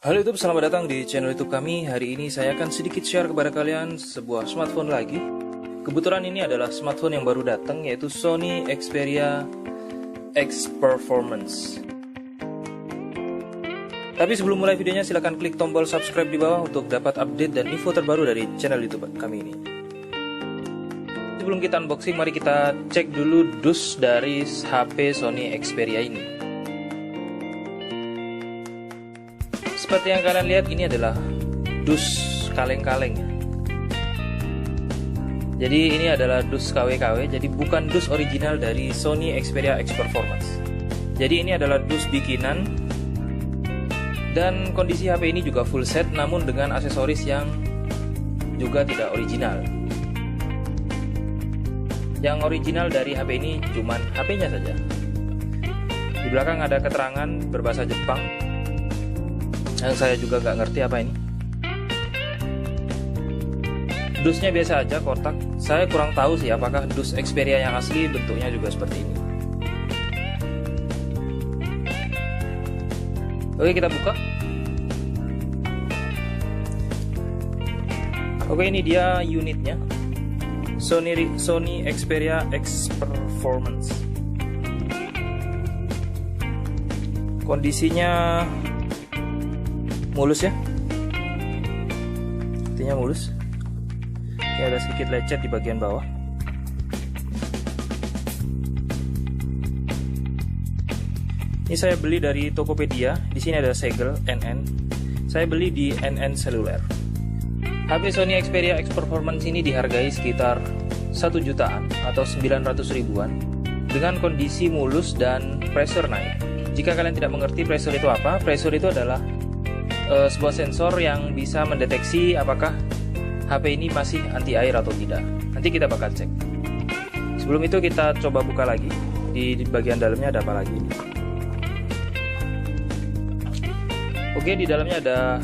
Halo YouTube, selamat datang di channel YouTube kami. Hari ini saya akan sedikit share kepada kalian sebuah smartphone lagi. Kebetulan ini adalah smartphone yang baru datang, yaitu Sony Xperia X Performance. Tapi sebelum mulai videonya, silahkan klik tombol subscribe di bawah untuk dapat update dan info terbaru dari channel YouTube kami ini. Sebelum kita unboxing, mari kita cek dulu dus dari HP Sony Xperia ini. Seperti yang kalian lihat, ini adalah dus kaleng-kaleng. Jadi ini adalah dus KW-KW, jadi bukan dus original dari Sony Xperia X Performance. Jadi ini adalah dus bikinan. Dan kondisi HP ini juga full set, namun dengan aksesoris yang juga tidak original. Yang original dari HP ini cuman HP-nya saja. Di belakang ada keterangan berbahasa Jepang, yang saya juga gak ngerti apa ini. Dusnya biasa aja, kotak. Saya kurang tahu sih apakah dus Xperia yang asli bentuknya juga seperti ini. Oke, kita buka. Oke, ini dia unitnya, Sony Xperia X Performance. Kondisinya mulus ya, artinya mulus. Ini ada sedikit lecet di bagian bawah. Ini saya beli dari Tokopedia. Di sini ada segel NN. Saya beli di NN Seluler. HP Sony Xperia X Performance ini dihargai sekitar 1 jutaan atau 900 ribuan dengan kondisi mulus dan pressure naik. Jika kalian tidak mengerti pressure itu apa, pressure itu adalah sebuah sensor yang bisa mendeteksi apakah HP ini masih anti air atau tidak. Nanti kita bakal cek. Sebelum itu kita coba buka lagi. Di bagian dalamnya ada apa lagi? Oke, di dalamnya ada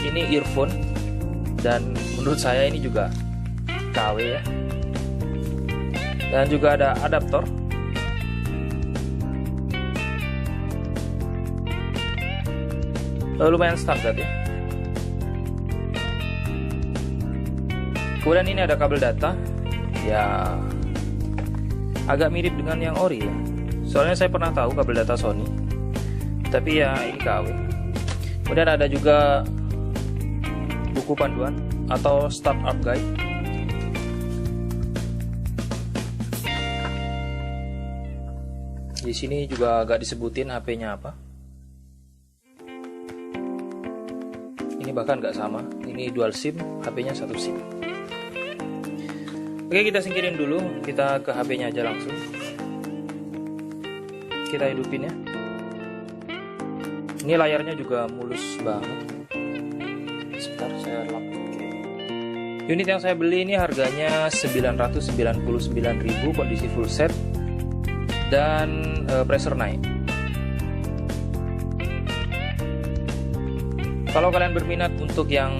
ini earphone, dan menurut saya ini juga KW ya. Dan juga ada adaptor. Lumayan standar ya. Kemudian ini ada kabel data. Ya, agak mirip dengan yang ori ya. Soalnya saya pernah tahu kabel data Sony, tapi ya ini KW. Kemudian ada juga buku panduan atau startup guide. Di sini juga agak disebutin HP-nya apa. Ini bahkan nggak sama, ini dual SIM, HP-nya satu SIM. Oke, kita singkirin dulu, kita ke HP-nya aja langsung. Kita hidupin ya. Ini layarnya juga mulus banget. Sebentar, saya lap. Unit yang saya beli ini harganya 999.000, kondisi full set dan pressure naik. Kalau kalian berminat untuk yang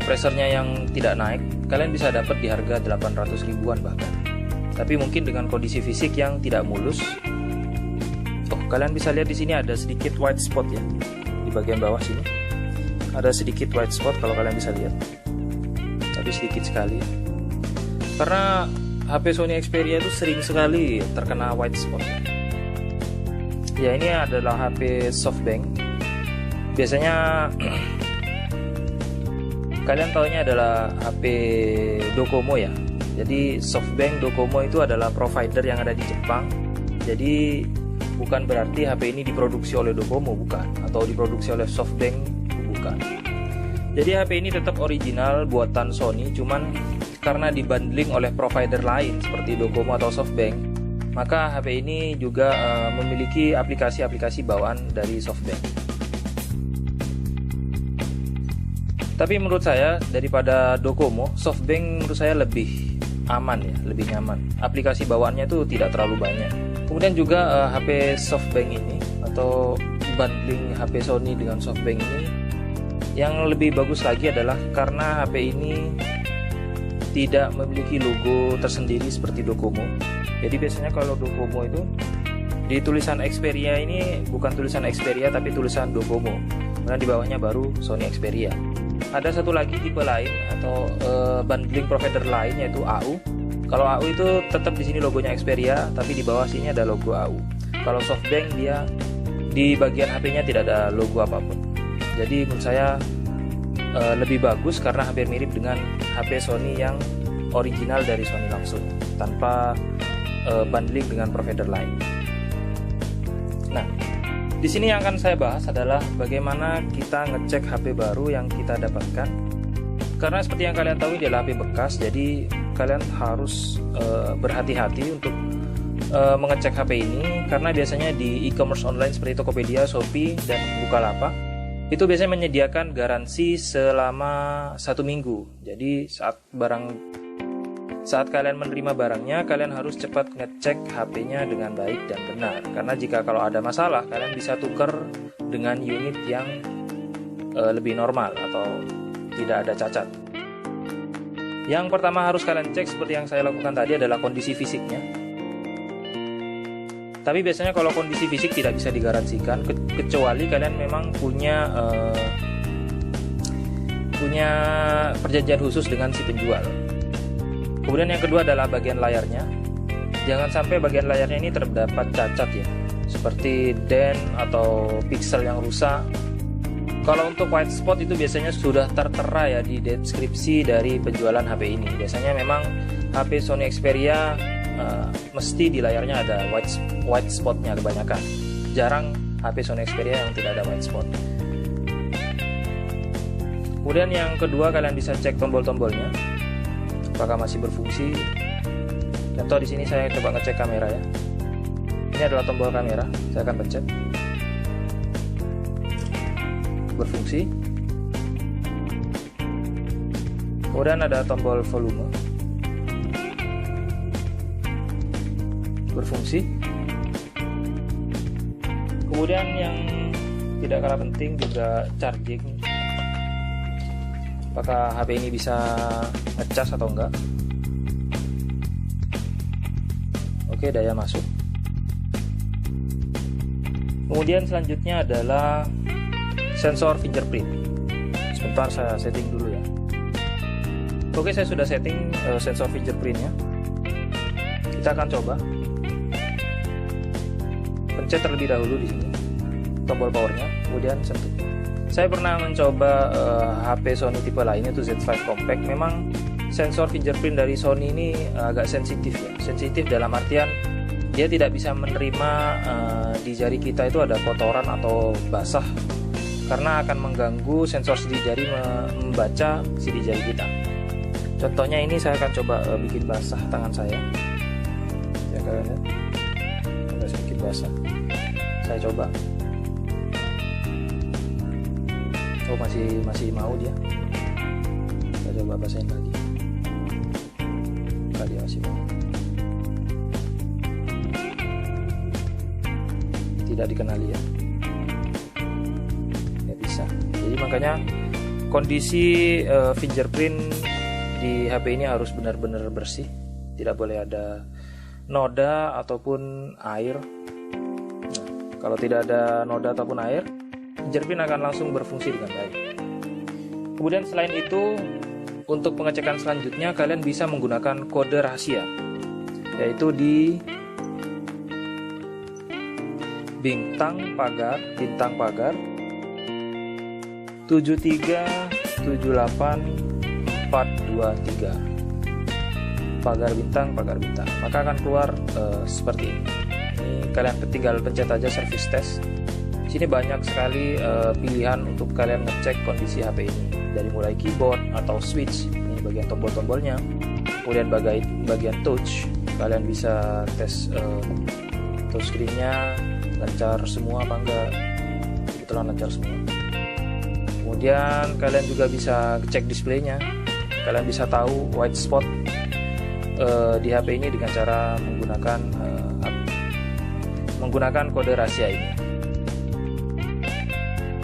pressure-nya yang tidak naik, kalian bisa dapat di harga 800 ribuan bahkan. Tapi mungkin dengan kondisi fisik yang tidak mulus. Oh, kalian bisa lihat di sini ada sedikit white spot ya. Di bagian bawah sini ada sedikit white spot kalau kalian bisa lihat. Tapi sedikit sekali. Karena HP Sony Xperia itu sering sekali terkena white spot. Ya, ini adalah HP SoftBank. Biasanya kalian taunya adalah HP Docomo ya. Jadi SoftBank Docomo itu adalah provider yang ada di Jepang. Jadi bukan berarti HP ini diproduksi oleh Docomo, bukan, atau diproduksi oleh SoftBank, bukan. Jadi HP ini tetap original buatan Sony, cuman karena dibundling oleh provider lain seperti Docomo atau SoftBank, maka HP ini juga memiliki aplikasi-aplikasi bawaan dari SoftBank. Tapi menurut saya daripada Docomo, SoftBank menurut saya lebih aman ya, lebih nyaman. Aplikasi bawaannya itu tidak terlalu banyak. Kemudian juga HP SoftBank ini atau bundling HP Sony dengan SoftBank ini, yang lebih bagus lagi adalah karena HP ini tidak memiliki logo tersendiri seperti Docomo. Jadi biasanya kalau Docomo itu Di tulisan Xperia ini bukan tulisan Xperia tapi tulisan Docomo. Kemudian di bawahnya baru Sony Xperia. Ada satu lagi tipe lain atau bundling provider lain, yaitu AU. Kalau AU itu tetap di sini logonya Xperia, tapi di bawah sini ada logo AU. Kalau SoftBank dia di bagian HP-nya tidak ada logo apapun. Jadi menurut saya lebih bagus karena hampir mirip dengan HP Sony yang original dari Sony langsung, tanpa bundling dengan provider lain. Nah, di sini yang akan saya bahas adalah bagaimana kita ngecek HP baru yang kita dapatkan. Karena seperti yang kalian tahu, dia adalah HP bekas, jadi kalian harus berhati-hati untuk mengecek HP ini, karena biasanya di e-commerce online seperti Tokopedia, Shopee, dan Bukalapak itu biasanya menyediakan garansi selama 1 minggu. Jadi saat kalian menerima barangnya, kalian harus cepat ngecek HP-nya dengan baik dan benar. Karena jika kalau ada masalah, kalian bisa tuker dengan unit yang lebih normal atau tidak ada cacat. Yang pertama harus kalian cek seperti yang saya lakukan tadi adalah kondisi fisiknya. Tapi biasanya kalau kondisi fisik tidak bisa digaransikan, kecuali kalian memang punya perjanjian khusus dengan si penjual. Kemudian yang kedua adalah bagian layarnya. Jangan sampai bagian layarnya ini terdapat cacat ya, seperti den atau pixel yang rusak. Kalau untuk white spot itu biasanya sudah tertera ya di deskripsi dari penjualan HP ini. Biasanya memang HP Sony Xperia mesti di layarnya ada white spotnya kebanyakan. Jarang HP Sony Xperia yang tidak ada white spot. Kemudian yang kedua, kalian bisa cek tombol-tombolnya apakah masih berfungsi. Contoh di sini saya coba ngecek kamera ya. Ini adalah tombol kamera, saya akan pencet. Berfungsi. Kemudian ada tombol volume. Berfungsi. Kemudian yang tidak kalah penting juga charging. Apakah HP ini bisa ngecas atau enggak? Oke, daya masuk. Kemudian selanjutnya adalah sensor fingerprint. Sebentar saya setting dulu ya. Oke, saya sudah setting sensor fingerprintnya. Kita akan coba. Pencet terlebih dahulu di sini tombol powernya, kemudian sentuh. Saya pernah mencoba HP Sony tipe lain, itu Z5 Compact. Memang sensor fingerprint dari Sony ini agak sensitif ya. Sensitif dalam artian dia tidak bisa menerima di jari kita itu ada kotoran atau basah, karena akan mengganggu sensor sidik jari membaca sidik jari kita. Contohnya ini saya akan coba bikin basah tangan saya. Ya kalian lihat, agak sedikit basah. Saya coba. Oh, masih mau dia. Saya coba basahin lagi. Dia masih mau. Tidak dikenali ya. Nggak bisa. Jadi makanya kondisi fingerprint di HP ini harus benar-benar bersih. Tidak boleh ada noda ataupun air. Nah, kalau tidak ada noda ataupun air, fingerprint akan langsung berfungsi dengan baik. Kemudian selain itu, untuk pengecekan selanjutnya kalian bisa menggunakan kode rahasia, yaitu di bintang pagar 7378423 pagar bintang, maka akan keluar seperti ini. Kalian tinggal pencet aja service test. Sini banyak sekali pilihan untuk kalian ngecek kondisi HP ini, dari mulai keyboard atau switch, ini bagian tombol-tombolnya, kemudian bagian touch, kalian bisa tes touchscreen-nya lancar semua apa enggak. Kebetulan lancar semua. Kemudian kalian juga bisa cek displaynya, kalian bisa tahu white spot di HP ini dengan cara menggunakan kode rahasia ini.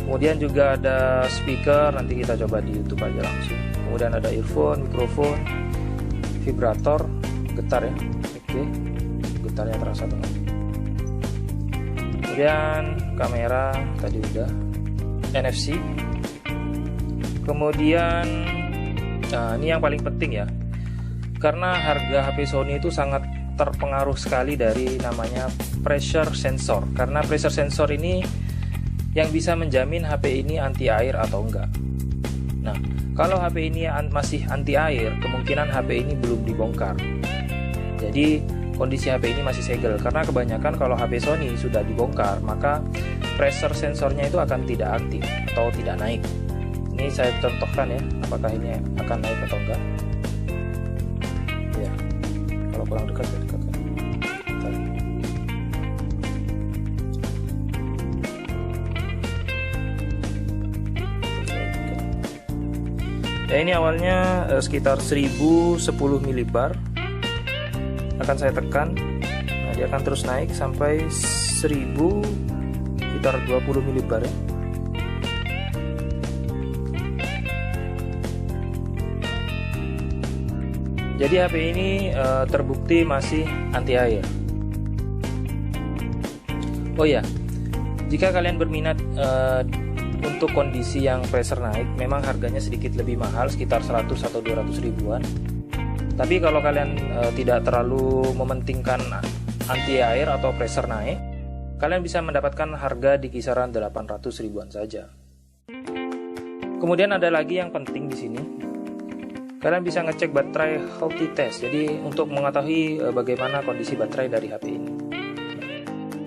Kemudian juga ada speaker, nanti kita coba di YouTube aja langsung. Kemudian ada earphone, mikrofon, vibrator, getar ya. Oke, getarnya terasa banget. Kemudian kamera tadi udah, NFC. Kemudian ini yang paling penting ya, karena harga HP Sony itu sangat terpengaruh sekali dari namanya pressure sensor, karena pressure sensor ini yang bisa menjamin HP ini anti air atau enggak. Nah, kalau HP ini masih anti air, kemungkinan HP ini belum dibongkar. Jadi kondisi HP ini masih segel, karena kebanyakan kalau HP Sony sudah dibongkar, maka pressure sensornya itu akan tidak aktif atau tidak naik. Ini saya contohkan ya, apakah ini akan naik atau enggak. Ya, kalau kurang dekat ya dekatkan. Ya, ini awalnya sekitar 1010 mili-bar. Akan saya tekan, nah dia akan terus naik sampai 1000 sekitar 20 mili-bar ya. Jadi HP ini terbukti masih anti air. Oh ya, jika kalian berminat untuk kondisi yang pressure naik, memang harganya sedikit lebih mahal, sekitar 100 atau 200 ribuan. Tapi kalau kalian tidak terlalu mementingkan anti air atau pressure naik, kalian bisa mendapatkan harga di kisaran 800 ribuan saja. Kemudian ada lagi yang penting di sini. Kalian bisa ngecek baterai healthy test, jadi untuk mengetahui bagaimana kondisi baterai dari HP ini.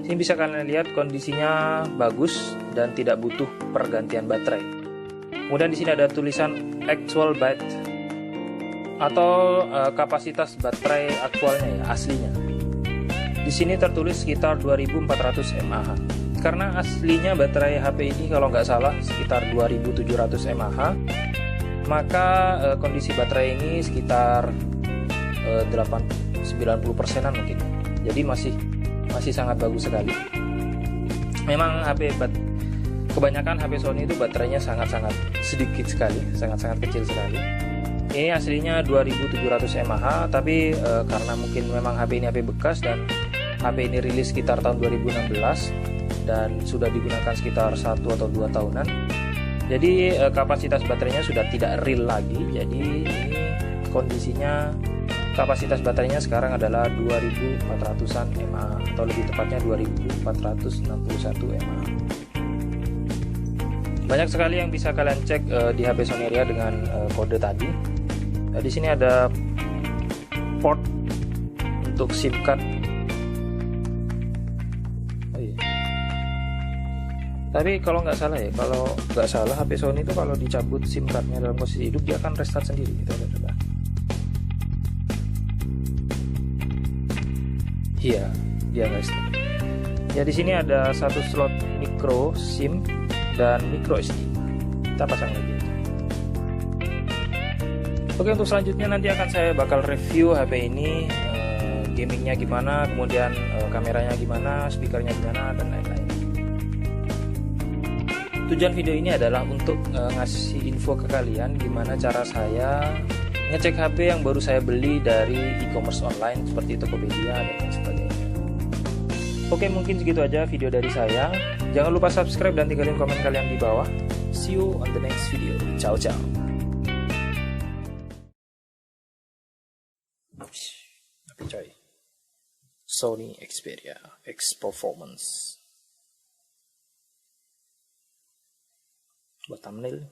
Sini bisa kalian lihat kondisinya bagus dan tidak butuh pergantian baterai. Kemudian di sini ada tulisan actual byte atau kapasitas baterai aktualnya ya, aslinya. Di sini tertulis sekitar 2400 mAh. Karena aslinya baterai HP ini kalau nggak salah sekitar 2700 mAh. Maka kondisi baterai ini sekitar 90%-an mungkin. Jadi masih sangat bagus sekali. Memang kebanyakan HP Sony itu baterainya sangat-sangat sedikit sekali, sangat-sangat kecil sekali. Ini aslinya 2700 mAh, tapi karena mungkin memang HP ini HP bekas dan HP ini rilis sekitar tahun 2016 dan sudah digunakan sekitar 1 atau 2 tahunan. Jadi kapasitas baterainya sudah tidak real lagi. Jadi ini kondisinya kapasitas baterainya sekarang adalah 2400-an mAh atau lebih tepatnya 2461 mAh. Banyak sekali yang bisa kalian cek di HP Sony Xperia dengan kode tadi. Di sini ada port untuk SIM card. Tapi kalau nggak salah HP Sony itu kalau dicabut SIM cardnya dalam posisi hidup, dia akan restart sendiri. Kita lihat coba. Iya, dia restart. Ya di sini ada satu slot micro SIM dan micro SD. Kita pasang lagi. Oke, untuk selanjutnya nanti akan saya bakal review HP ini, gamingnya gimana, kemudian kameranya gimana, speakernya gimana, dan lain-lain. Tujuan video ini adalah untuk ngasih info ke kalian gimana cara saya ngecek HP yang baru saya beli dari e-commerce online seperti Tokopedia dan lain sebagainya. Oke, mungkin segitu aja video dari saya. Jangan lupa subscribe dan tinggalin komen kalian di bawah. See you on the next video. Ciao ciao. Coy. Sony Xperia X Performance. Buat thumbnail.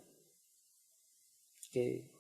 Oke.